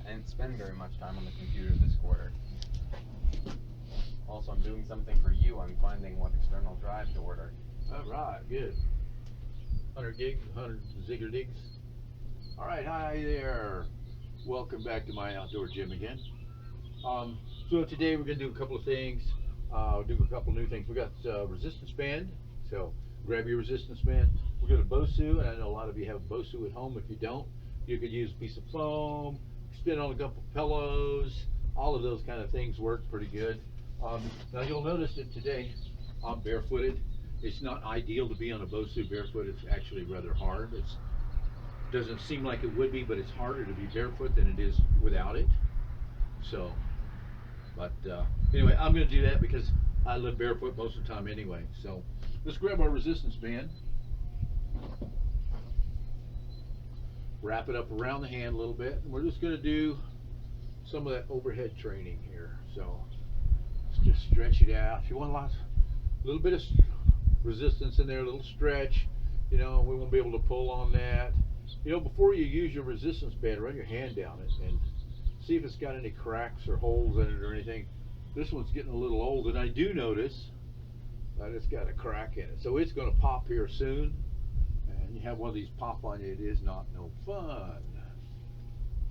And spend very much time on the computer this quarter. Also, I'm doing something for you. I'm finding what external drive to order. All right, good. 100 gigs, 100 Ziegler digs. All right, hi there. Welcome back to my outdoor gym again. So today we're gonna do a couple of things. Do a couple new things. We got resistance band. So grab your resistance band. We got a Bosu, and I know a lot of you have a Bosu at home. If you don't, you could use a piece of foam, spin on a couple pillows. All of those kind of things work pretty good. Now you'll notice that today I'm barefooted. It's not ideal to be on a Bosu barefoot. It's actually rather hard. It doesn't seem like it would be, but it's harder to be barefoot than it is without it. So, but anyway, I'm going to do that because I live barefoot most of the time anyway. So let's grab our resistance band, wrap it up around the hand a little bit, and we're just going to do some of that overhead training here. So let's just stretch it out. If you want a little bit of resistance in there, a little stretch, we won't be able to pull on that. Before you use your resistance band, run your hand down it and see if it's got any cracks or holes in it or anything. This one's getting a little old, and I do notice that it's got a crack in it. So it's going to pop here soon, and you have one of these pop on you, it is not no fun.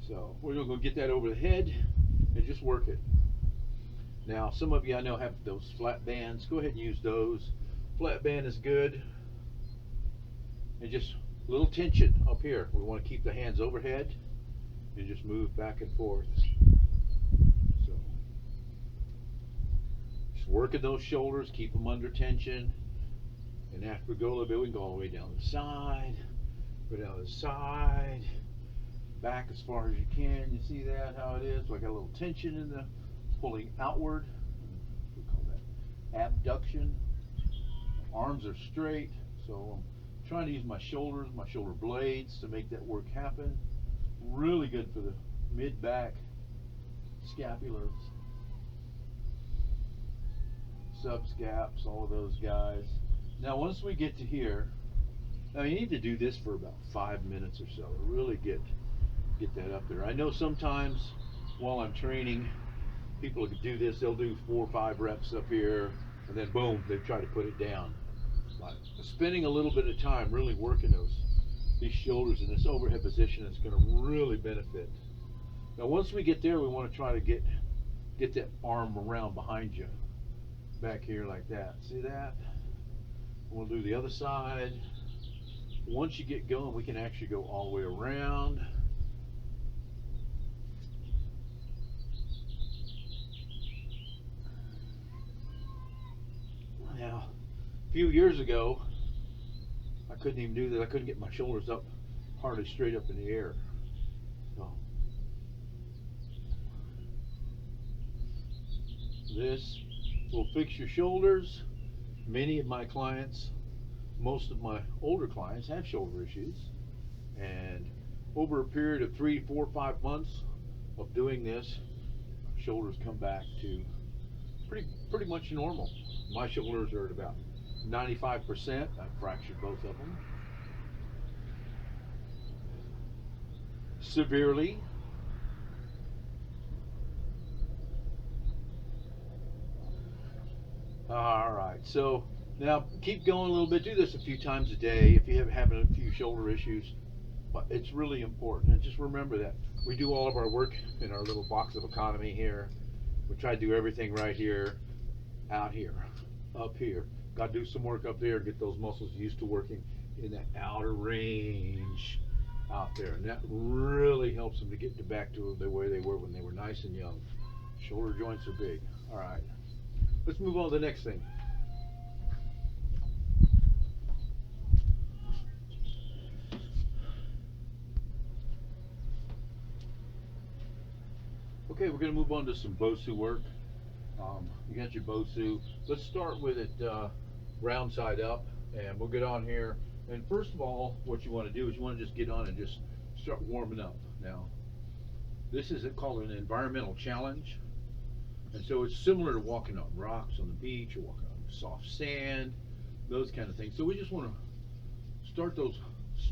So we're going to go get that over the head and just work it. Now, some of you I know have those flat bands. Go ahead and use those. Flat band is good. And just a little tension up here. We want to keep the hands overhead and just move back and forth. So just working those shoulders, keep them under tension. And after we go a little bit, we can go all the way down the side, go down the side, back as far as you can. You see that, how it is? So I got a little tension in the pulling outward. We call that abduction. Arms are straight, so I'm trying to use my shoulders, my shoulder blades to make that work happen. Really good for the mid-back, scapulars, subscaps, all of those guys. Now once we get to here, now you need to do this for about 5 minutes or so to really get that up there. I know sometimes while I'm training, people can do this, they'll do 4 or 5 reps up here, and then boom, they try to put it down. But spending a little bit of time really working these shoulders in this overhead position is going to really benefit. Now once we get there, we want to try to get that arm around behind you, back here like that. See that? We'll do the other side. Once you get going, we can actually go all the way around. Now, a few years ago, I couldn't even do that. I couldn't get my shoulders up hardly straight up in the air. So, this will fix your shoulders. Many of my clients, most of my older clients have shoulder issues, and over a period of 3, 4, 5 months of doing this, shoulders come back to pretty much normal. My shoulders are at about 95%. I fractured both of them severely. All right, so now keep going a little bit. Do this a few times a day if you're having a few shoulder issues. But it's really important. And just remember that we do all of our work in our little box of economy here. We try to do everything right here, out here, up here. Got to do some work up there, get those muscles used to working in that outer range. out there, and that really helps them to get back to the way they were when they were nice and young. Shoulder joints are big. All right, let's move on to the next thing. Okay, we're going to move on to some BOSU work. You got your BOSU. Let's start with it round side up, and we'll get on here. And first of all, what you want to do is you want to just get on and just start warming up. Now, this is called an environmental challenge, and so it's similar to walking on rocks on the beach or walking on soft sand, those kind of things. So we just want to start those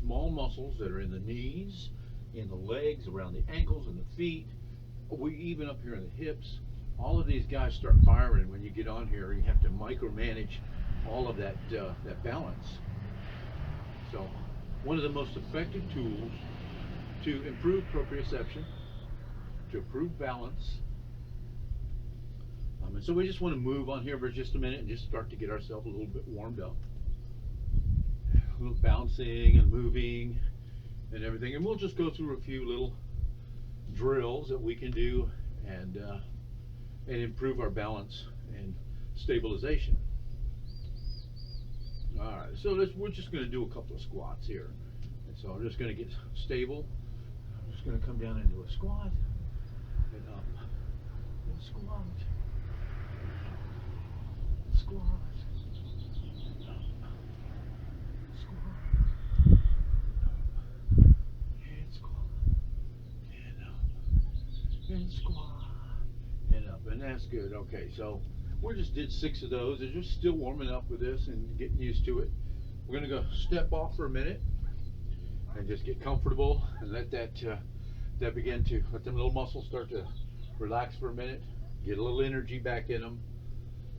small muscles that are in the knees, in the legs, around the ankles and the feet. We even up here in the hips. All of these guys start firing when you get on here. You have to micromanage all of that balance. So one of the most effective tools to improve proprioception, to improve balance. And so we just want to move on here for just a minute and just start to get ourselves a little bit warmed up. A little bouncing and moving and everything. And we'll just go through a few little drills that we can do and improve our balance and stabilization. All right, so we're just going to do a couple of squats here. And so I'm just going to get stable. I'm just going to come down into a squat and up and squat, squat, up, squat, and squat, and up, and squat, and up, and that's good. Okay, so we just did 6 of those. They're just still warming up with this and getting used to it. We're going to go step off for a minute and just get comfortable and let that begin to let them little muscles start to relax for a minute, get a little energy back in them,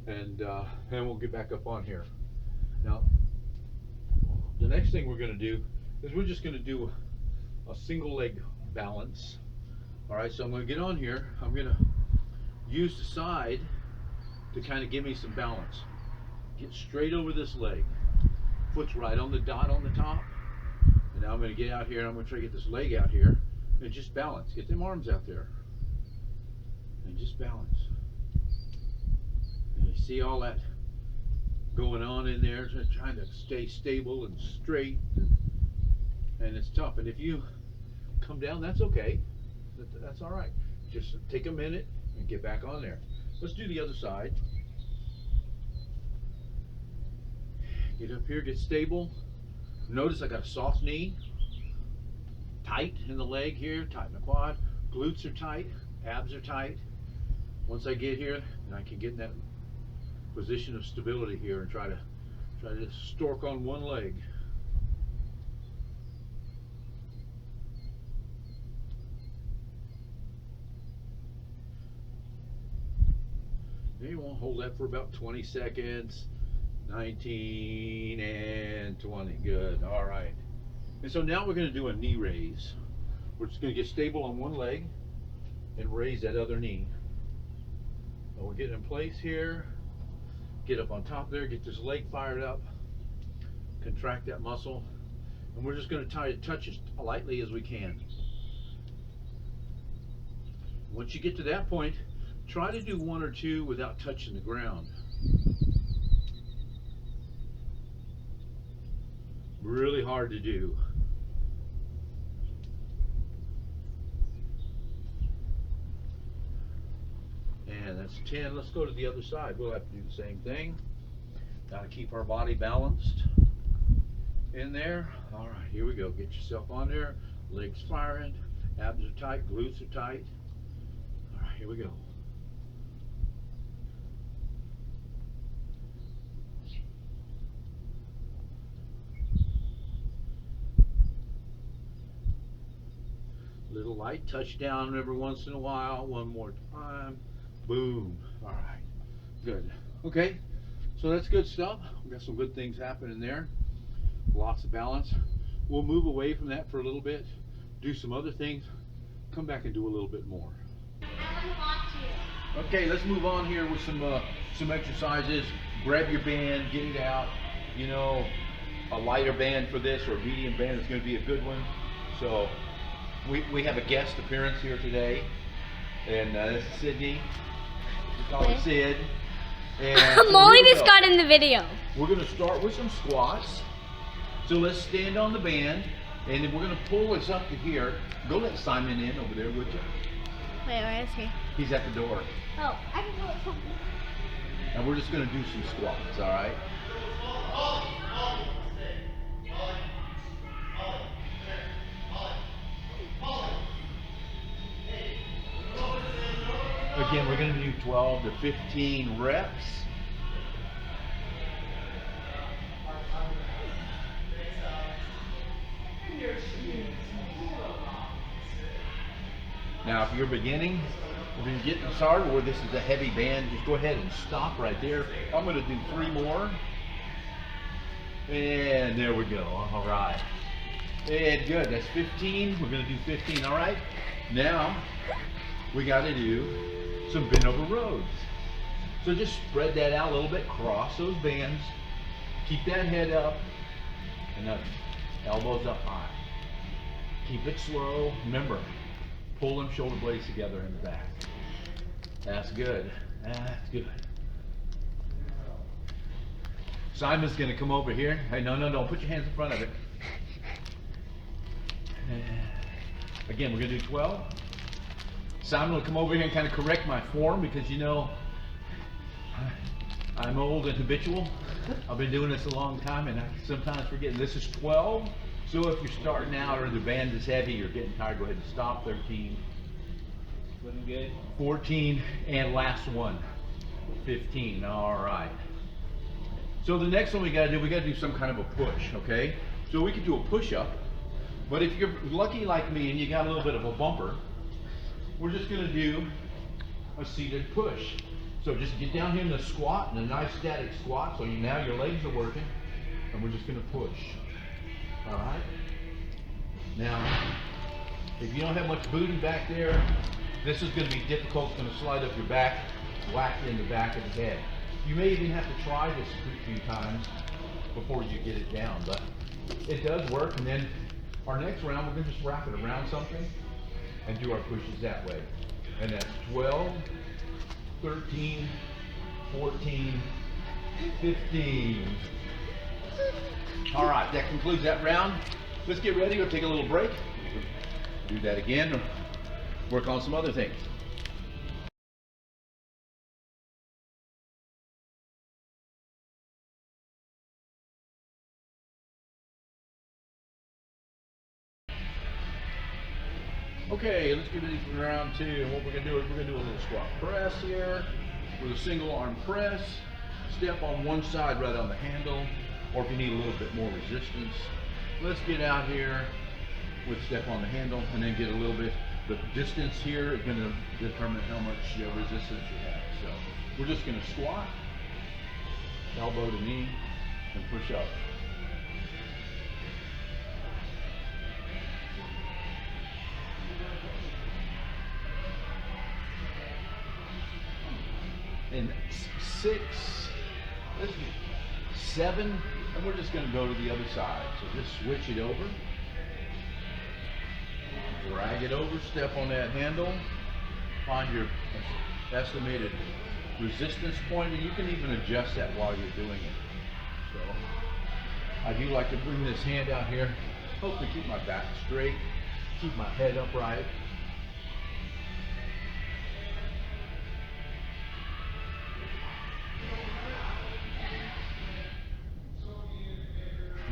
and we'll get back up on here. Now, the next thing we're going to do is we're just going to do a single leg balance. All right, so I'm going to get on here. I'm going to use the side to kind of give me some balance. Get straight over this leg. Foot's right on the dot on the top. And now I'm going to get out here and I'm going to try to get this leg out here and just balance. Get them arms out there. And just balance. And you see all that going on in there, just trying to stay stable and straight. And it's tough. And if you come down, that's okay. That's all right. Just take a minute and get back on there. Let's do the other side. Get up here, get stable. Notice I got a soft knee. Tight in the leg here, tight in the quad. Glutes are tight, abs are tight. Once I get here, then I can get in that position of stability here and try to just stork on one leg. You won't hold that for about 20 seconds. 19 and 20. Good. All right. And so now we're going to do a knee raise. We're just going to get stable on one leg and raise that other knee. And we'll get in place here. Get up on top there. Get this leg fired up. Contract that muscle. And we're just going to try to touch as lightly as we can. Once you get to that point, try to do 1 or 2 without touching the ground. Really hard to do. And that's 10. Let's go to the other side. We'll have to do the same thing. Got to keep our body balanced in there. All right, here we go. Get yourself on there. Legs firing. Abs are tight. Glutes are tight. All right, here we go. Little light touch down every once in a while. One more time. Boom. All right. Good. Okay. So that's good stuff. We got some good things happening there. Lots of balance. We'll move away from that for a little bit. Do some other things. Come back and do a little bit more. Okay. Let's move on here with some exercises. Grab your band. Get it out. You know, a lighter band for this or a medium band is going to be a good one. So we have a guest appearance here today, and this is Sydney. We call her Sid. And so Molly here we just go. got in the video. We're going to start with some squats. So let's stand on the band, and then we're going to pull us up to here. Go let Simon in over there, would you? Wait, where is he? He's at the door. Oh, I can go with something. And we're just going to do some squats, all right? Again, we're going to do 12 to 15 reps. Now, if you're beginning, if you're getting started where this is a heavy band, just go ahead and stop right there. I'm going to do 3 more. And there we go. All right. And good. That's 15. We're going to do 15. All right. Now, we got to do some bent over rows. So just spread that out a little bit. Cross those bands. Keep that head up. And then elbows up high. Keep it slow. Remember, pull them shoulder blades together in the back. That's good. That's good. Simon's going to come over here. Hey, no, don't put your hands in front of it. Again, we're going to do 12. Simon will come over here and kind of correct my form because, you know, I'm old and habitual. I've been doing this a long time and I sometimes forget. And this is 12. So if you're starting out or the band is heavy, you're getting tired, go ahead and stop. 13. Looking good. 14, and last one, 15. All right. So the next one we got to do some kind of a push, okay? So we could do a push-up, but if you're lucky like me and you got a little bit of a bumper, we're just going to do a seated push. So just get down here in the squat, in a nice static squat, so now your legs are working, and we're just going to push. All right? Now, if you don't have much booty back there, this is going to be difficult. It's going to slide up your back, whack you in the back of the head. You may even have to try this a few times before you get it down, but it does work. And then our next round, we're going to just wrap it around something and do our pushes that way. And that's 12, 13, 14, 15. All right, that concludes that round. Let's get ready. We'll take a little break. Do that again. Work on some other things. Okay, let's get ready for round 2. And what we're going to do is we're going to do a little squat press here with a single arm press. Step on one side right on the handle, or if you need a little bit more resistance, let's get out here with step on the handle and then get a little bit. The distance here is going to determine how much resistance you have. So we're just going to squat, elbow to knee, and push up. And 6, let's do 7, and we're just going to go to the other side. So just switch it over. Drag it over, step on that handle, find your estimated resistance point, and you can even adjust that while you're doing it. So I do like to bring this hand out here, hopefully keep my back straight, keep my head upright.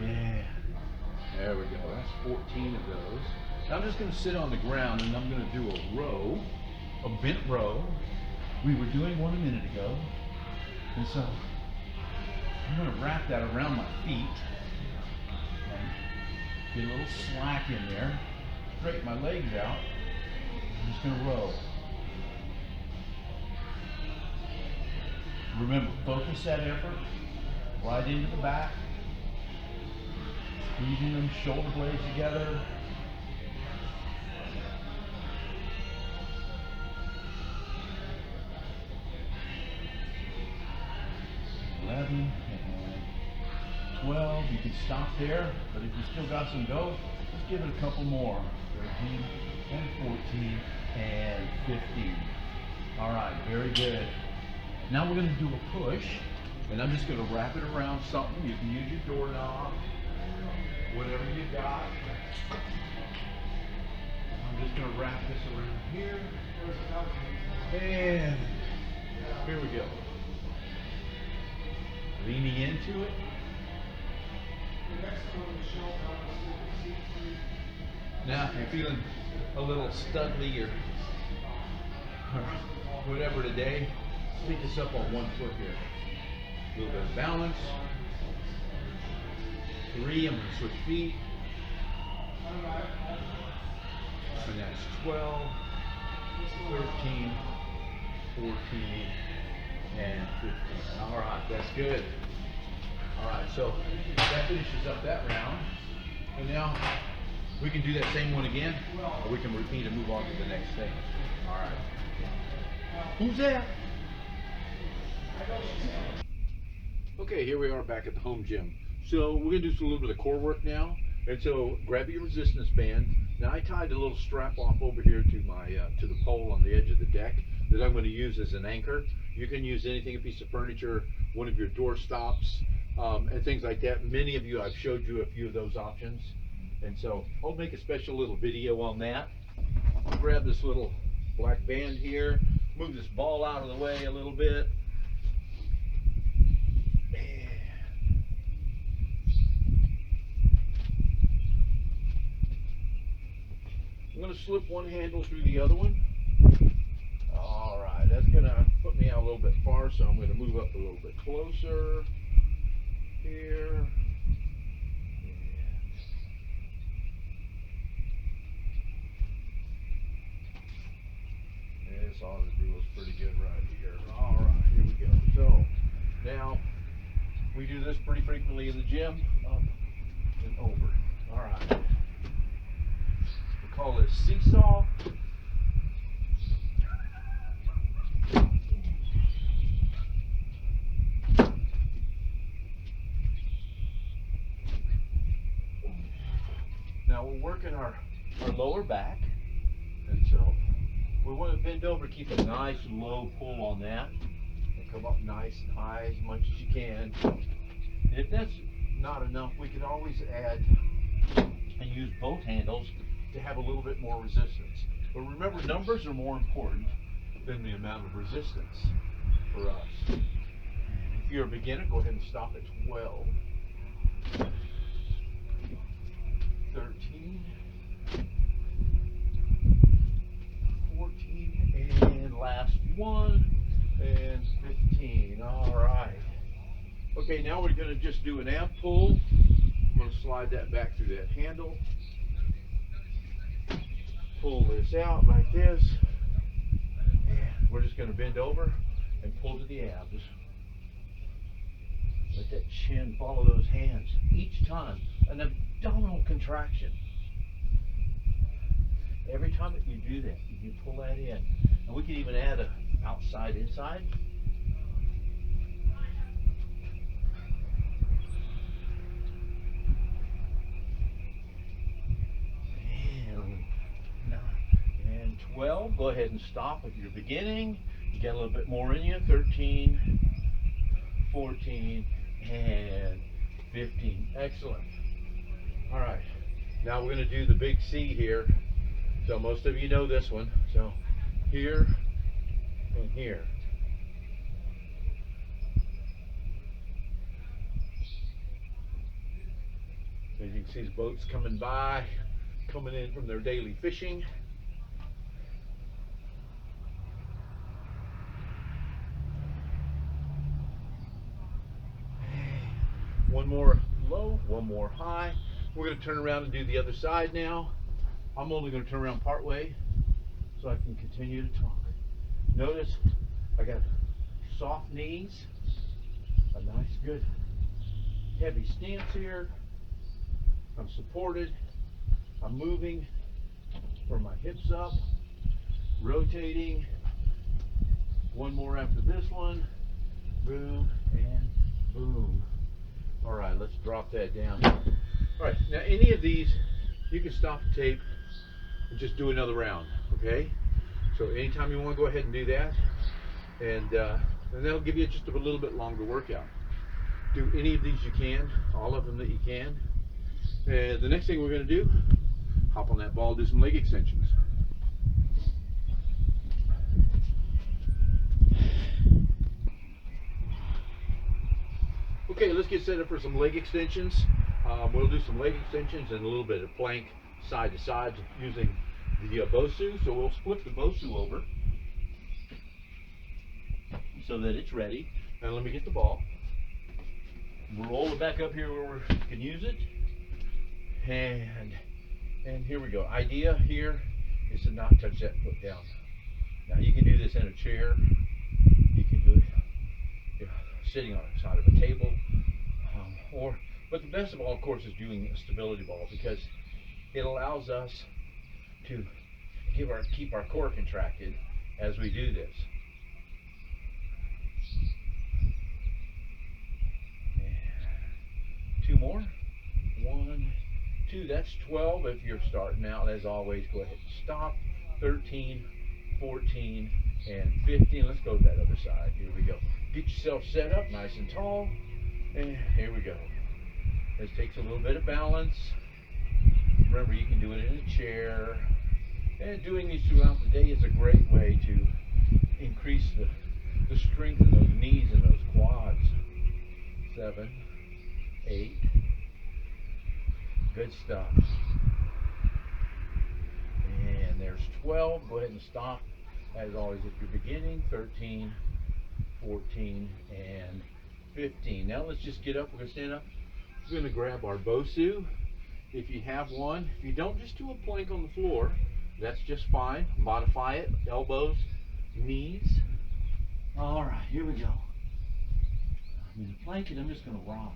Yeah, there we go, that's 14 of those. I'm just going to sit on the ground and I'm going to do a row, a bent row. We were doing one a minute ago. And so I'm going to wrap that around my feet. And get a little slack in there. Straighten my legs out. I'm just going to row. Remember, focus that effort right into the back. Squeezing them shoulder blades together. 11 and 12. You can stop there, but if you still got some go, Let's give it a couple more. 13 and 14 and 15. All right, very good. Now we're gonna do a push, and I'm just gonna wrap it around something. You can use your doorknob, whatever you got. I'm just gonna wrap this around here. And here we go. Leaning into it. Now, if you're feeling a little studly or whatever today, pick this up on one foot here. A little bit of balance. 3, I'm going to switch feet. And that's 12, 13, 14, and 15. All right, that's good. All right, so that finishes up that round. And now we can do that same one again, or we can repeat and move on to the next thing. All right. Who's that? Okay, here we are back at the home gym. So we're gonna do a little bit of core work now. And so grab your resistance band. Now I tied a little strap off over here to my to the pole on the edge of the deck that I'm going to use as an anchor. You can use anything, a piece of furniture, one of your door stops, and things like that. Many of you, I've showed you a few of those options. And so I'll make a special little video on that. I'll grab this little black band here, move this ball out of the way a little bit. I'm going to slip one handle through the other one. All right, that's going to put me out a little bit far, so I'm going to move up a little bit closer here. This ought to do us pretty good right here. All right, here we go. So now we do this pretty frequently in the gym, up and over. All right. Call this seesaw. Now we're working our lower back, and so we want to bend over, keep a nice low pull on that, and come up nice and high as much as you can. And if that's not enough, we could always add and use both handles to have a little bit more resistance. But remember, numbers are more important than the amount of resistance for us. If you're a beginner, go ahead and stop at 12, 13, 14, and last one, and 15. All right. Okay, now we're going to just do an ab pull. I'm going to slide that back through that handle. Pull this out like this, and we're just going to bend over and pull to the abs. Let that chin follow those hands each time. An abdominal contraction. Every time that you do that, you pull that in. And we can even add a outside, inside. And 12, go ahead and stop if you're beginning. You get a little bit more in you. 13, 14, and 15. Excellent. All right, now we're going to do the big C here. So most of you know this one. So here and here. As you can see, the boats coming by, coming in from their daily fishing. One more low, one more high. We're going to turn around and do the other side now. I'm only going to turn around part way so I can continue to talk. Notice I got soft knees, a nice good heavy stance here. I'm supported. I'm moving from my hips up, rotating. One more after this one. Boom and boom. All right, let's drop that down. All right, now any of these you can stop the tape and just do another round, okay? So anytime you want to go ahead and do that, and that'll give you just a little bit longer workout. Do any of these you can, all of them that you can. And the next thing we're going to do, hop on that ball, do some leg extensions. Okay, let's get set up for some leg extensions. We'll do some leg extensions and a little bit of plank side to side using the Bosu. So we'll split the Bosu over so that it's ready. And let me get the ball. Roll it back up here where we can use it. And here we go. Idea here is to not touch that foot down. Now you can do this in a chair. You can do it sitting on the side of a table. But the best of all, of course, is doing a stability ball, because it allows us to keep our core contracted as we do this. And 2 more. 1, 2. That's 12 if you're starting out. As always, go ahead and stop. 13, 14, and 15. Let's go to that other side. Here we go. Get yourself set up nice and tall. And here we go. This takes a little bit of balance. Remember, you can do it in a chair. And doing these throughout the day is a great way to increase the strength in those knees and those quads. 7, 8. Good stuff. And there's 12. Go ahead and stop. As always, if you're beginning. 13, 14, and 15. Now let's just get up. We're going to stand up. We're going to grab our Bosu. If you have one, if you don't, just do a plank on the floor. That's just fine. Modify it. Elbows, knees. All right, here we go. I'm going to plank it. I'm just going to rock.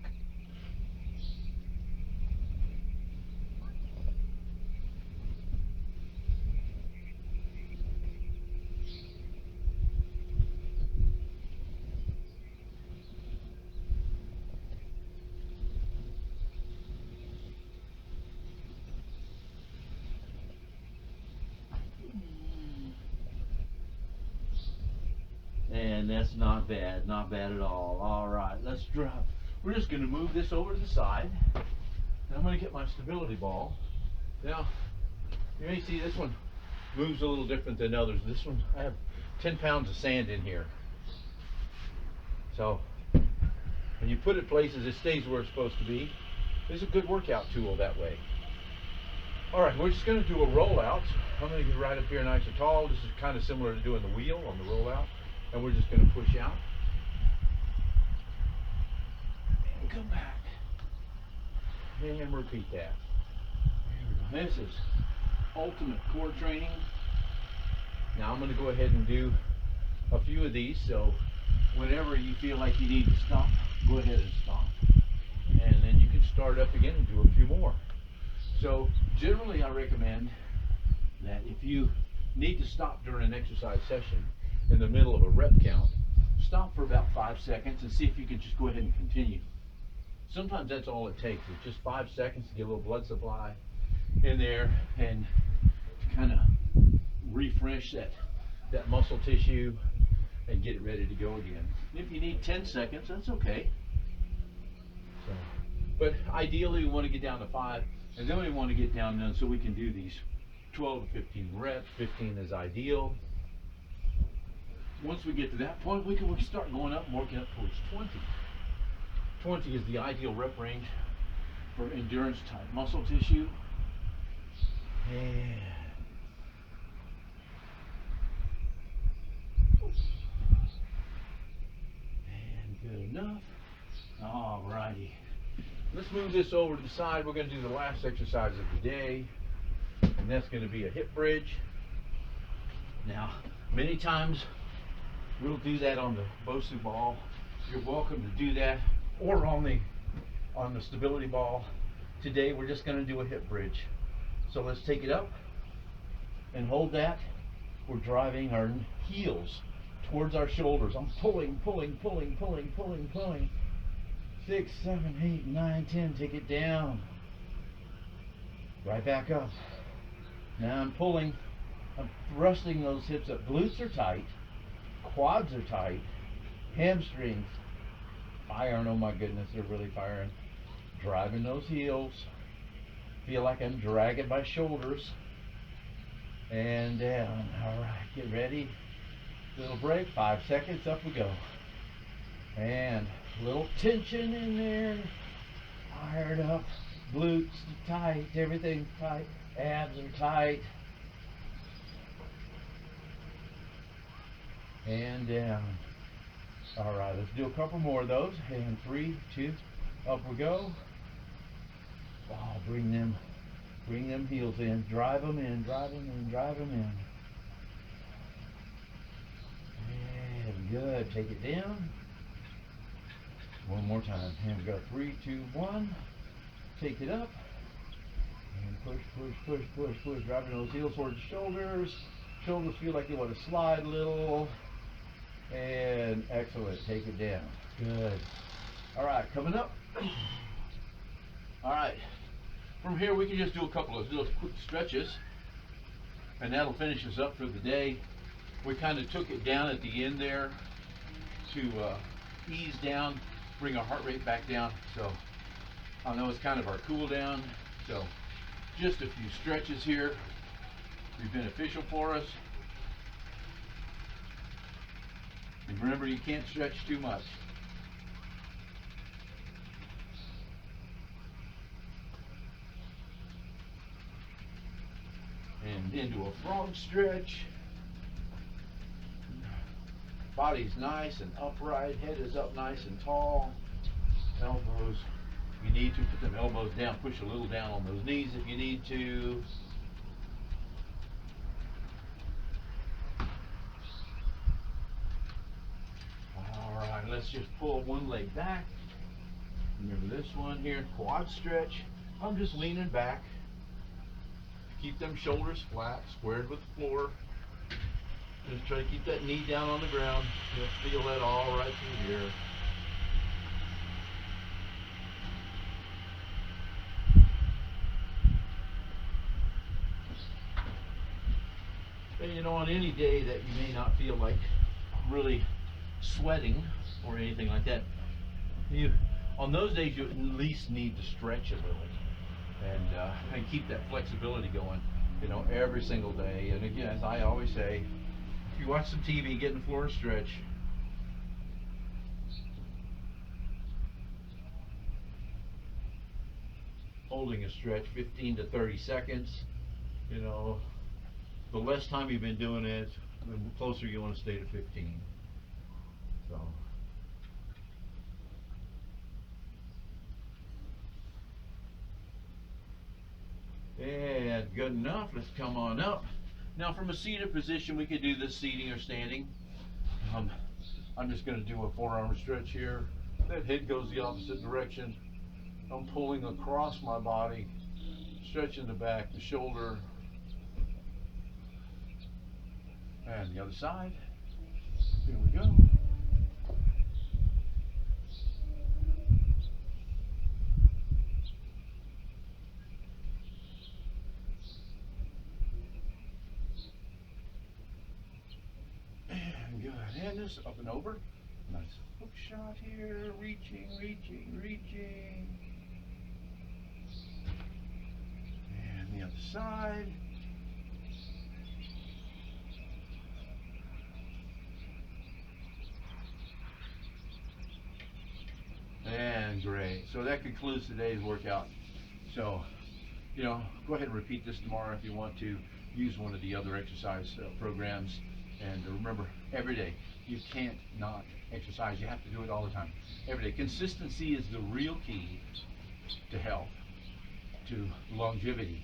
And that's not bad at all. All right, let's drop. We're just going to move this over to the side. And I'm going to get my stability ball. Now, you may see this one moves a little different than others. This one, I have 10 pounds of sand in here. So, when you put it places, it stays where it's supposed to be. It's a good workout tool that way. All right, we're just going to do a rollout. I'm going to get right up here nice and tall. This is kind of similar to doing the wheel on the rollout. And we're just going to push out and come back and repeat that. This is ultimate core training. Now I'm going to go ahead and do a few of these, so whenever you feel like you need to stop, go ahead and stop, and then you can start up again and do a few more. So generally I recommend that if you need to stop during an exercise session in the middle of a rep count, stop for about 5 seconds and see if you can just go ahead and continue. Sometimes that's all it takes. It's just 5 seconds to get a little blood supply in there and to kind of refresh that muscle tissue and get it ready to go again. If you need 10 seconds, that's okay. So, but ideally we want to get down to 5, and then we want to get down so we can do these 12 to 15 reps. 15 is ideal. Once we get to that point, we can start going up and working up towards 20. 20 is the ideal rep range for endurance type muscle tissue. And good enough. All righty. Let's move this over to the side. We're going to do the last exercise of the day, and that's going to be a hip bridge. Now, many times we'll do that on the Bosu ball. You're welcome to do that, or on the stability ball. Today we're just going to do a hip bridge. So let's take it up and hold that. We're driving our heels towards our shoulders. I'm pulling. 6, 7, 8, 9, 10. Take it down. Right back up. Now I'm pulling, I'm thrusting those hips up. Glutes are tight, quads are tight, hamstrings firing. Oh my goodness, they're really firing. Driving those heels. Feel like I'm dragging my shoulders. And down. All right, get ready. Little break, 5 seconds, up we go. And little tension in there. Fired up. Glutes tight, everything's tight. Abs are tight. And down. All right, let's do a couple more of those. And 3, 2, up we go. Oh, bring them heels in. Drive them in, drive them in, drive them in. And good. Take it down. One more time. And we go 3, 2, 1. Take it up. And push, push, push, push, push. Driving those heels towards the shoulders. Shoulders feel like they want to slide a little. And excellent. Take it down. Good. All right, coming up. All right. From here, we can just do a couple of little quick stretches, and that'll finish us up for the day. We kind of took it down at the end there to ease down, bring our heart rate back down. So I know it's kind of our cool down. So just a few stretches here be beneficial for us. And remember, you can't stretch too much. And into a frog stretch. Body's nice and upright, head is up nice and tall. Elbows, if you need to, put them elbows down, push a little down on those knees if you need to. Alright, let's just pull one leg back. Remember this one here, quad stretch. I'm just leaning back. Keep them shoulders flat, squared with the floor. Just try to keep that knee down on the ground. You'll feel that all right through here. And you know, on any day that you may not feel like really sweating or anything like that, on those days you at least need to stretch a little. And keep that flexibility going, you know, every single day. And again, as I always say, if you watch some TV, get in the floor and stretch. Holding a stretch 15 to 30 seconds. You know, the less time you've been doing it, the closer you want to stay to 15. So. And good enough. Let's come on up. Now from a seated position, we could do this seating or standing. I'm just going to do a forearm stretch here. That head goes the opposite direction. I'm pulling across my body, stretching the back, the shoulder, and the other side. Here we go. And this up and over. Nice hook shot here. Reaching, reaching, reaching. And the other side. And great. So that concludes today's workout. So, you know, go ahead and repeat this tomorrow if you want to. Use one of the other exercise programs. And remember, every day, you can't not exercise. You have to do it all the time. Every day. Consistency is the real key to health, to longevity,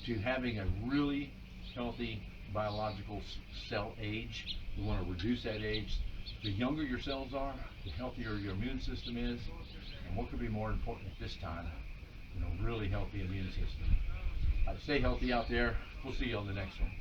to having a really healthy biological cell age. You want to reduce that age. The younger your cells are, the healthier your immune system is. And what could be more important at this time? You know, really healthy immune system. Stay healthy out there. We'll see you on the next one.